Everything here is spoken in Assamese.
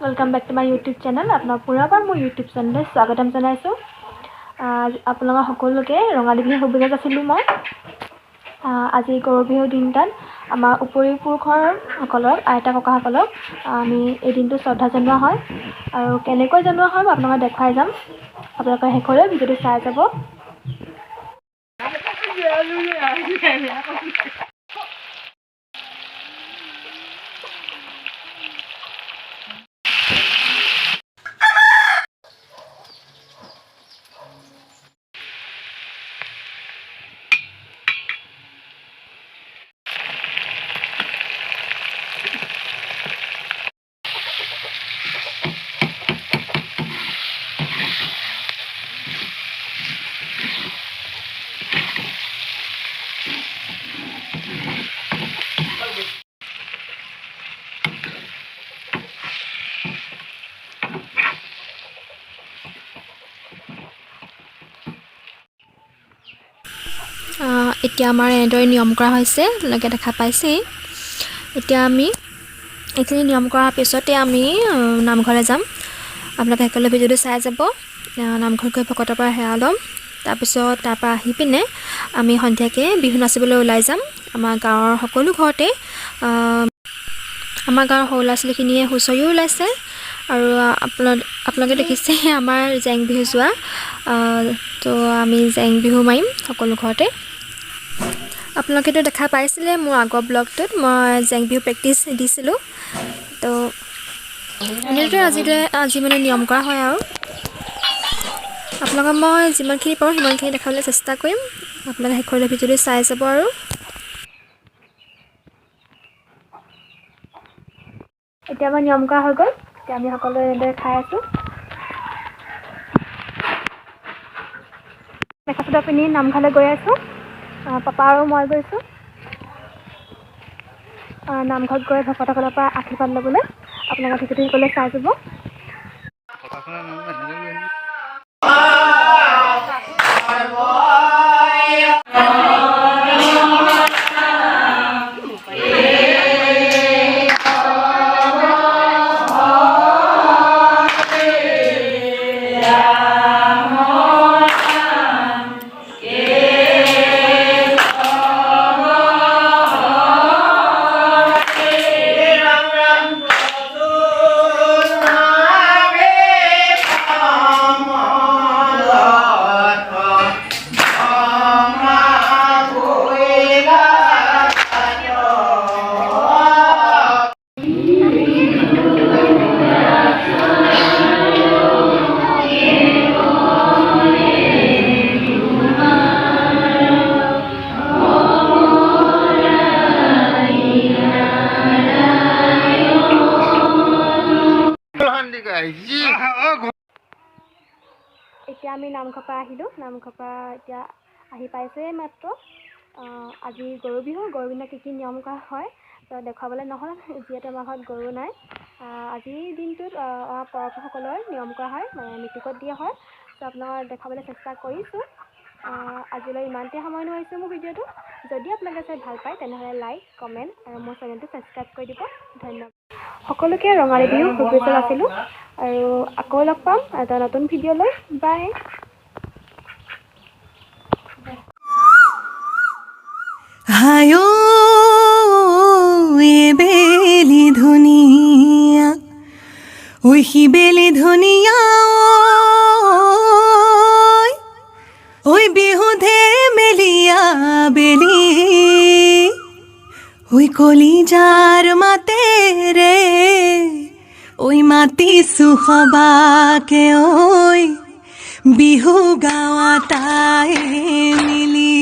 welcome back to my YouTube channel अपना पुनर्बार मोर यूट्यूब चैनल स्वागतम जानाइছোঁ আপোনালোক সকলোকে ৰঙালী বিহুৰ শুভেচ্ছা যাচিলোঁ মই আজি গৰু বিহুৰ দিনটাত আমাৰ উপৰিপুৰুষসকলক আইতা ককাসকলক আমি এই দিনটো শ্ৰদ্ধা জনোৱা হয় আৰু কেনেকৈ জনোৱা হয় মই আপোনালোকক দেখাই যাম আপোনালোকে শেষলৈ ভিডিঅ'টো চাই যাব এতিয়া আমাৰ এনেদৰে নিয়ম কৰা হৈছে আপোনালোকে দেখা পাইছে এতিয়া আমি এইখিনি নিয়ম কৰাৰ পিছতে আমি নামঘৰলৈ যাম আপোনালোকে একেলগে ভিডিঅ'টো চাই যাব নামঘৰত গৈ ভকতৰ পৰা সেৱা ল'ম তাৰপিছত তাৰপৰা আহি পিনে আমি সন্ধিয়াকৈ বিহু নাচিবলৈ ওলাই যাম আমাৰ গাঁৱৰ সকলো ঘৰতে আমাৰ গাঁৱৰ সৰু ল'ৰা ছোৱালীখিনিয়ে হুঁচৰিও ওলাইছে আৰু আপোনালোকে দেখিছে আমাৰ জেং বিহু যোৱা তো আমি জেং বিহু মাৰিম সকলো ঘৰতে আপোনালোকেতো দেখা পাইছিলে মোৰ আগৰ ব্লগটোত মই জেং বিহু প্ৰেক্টিছ দিছিলোঁ তো এনেদৰে আজি মানে নিয়ম কৰা হয় আৰু আপোনালোকক মই যিমানখিনি পাৰোঁ সিমানখিনি দেখাবলৈ চেষ্টা কৰিম আপোনালোকে শেষলৈ ভিডিঅ'টো চাই যাব আৰু এতিয়া আমাৰ নিয়ম কৰা হৈ গ'ল এতিয়া আমি সকলোৱে এনেদৰে খাই আছোঁ মেখেলা চাদৰ পিন্ধি নামঘৰলৈ গৈ আছোঁ পাপা আৰু মই গৈছোঁ নামঘৰত গৈ ভকতসকলৰ পৰা আশীৰ্বাদ ল'বলৈ আপোনালোকে ভিডিঅ'টো সকলোৱে চাই যাব এতিয়া আমি নামঘৰৰ পৰা আহিলোঁ নামঘৰৰ পৰা এতিয়া আহি পাইছোঁৱে মাত্ৰ আজি গৰু বিহু কি কি নিয়ম কৰা হয় তো দেখুৱাবলৈ নহ'ল যিহেতু আমাৰ ঘৰত গৰু নাই আজিৰ দিনটোত আমাৰ পৰৱসকলৰ নিয়ম কৰা হয় মানে মৃতকত দিয়া হয় তো আপোনালোকক দেখাবলৈ চেষ্টা কৰিছোঁ আজিলৈ ইমানতে সামৰণি মাৰিছোঁ মোৰ ভিডিঅ'টো যদি আপোনালোকে চাই ভাল পায় তেনেহ'লে লাইক কমেণ্ট আৰু মোৰ চেনেলটো ছাবস্ক্ৰাইব কৰি দিব ধন্যবাদ সকলোকে ৰঙালী বিহু শুভেচ্ছা যাচিলোঁ আৰু আকৌ লগ পাম এটা নতুন ভিডিঅ' লৈ বাই হায়ো বেলি ধুনীয়া ঐ সি বেলি ধুনীয়া ঐ বিহুধে মেলিয়া বেলি ঐ কলিজাৰ মাতে ৰে ঐ মাতিছো সবাকে ঐ বিহু গাঁৱত তাই মিলি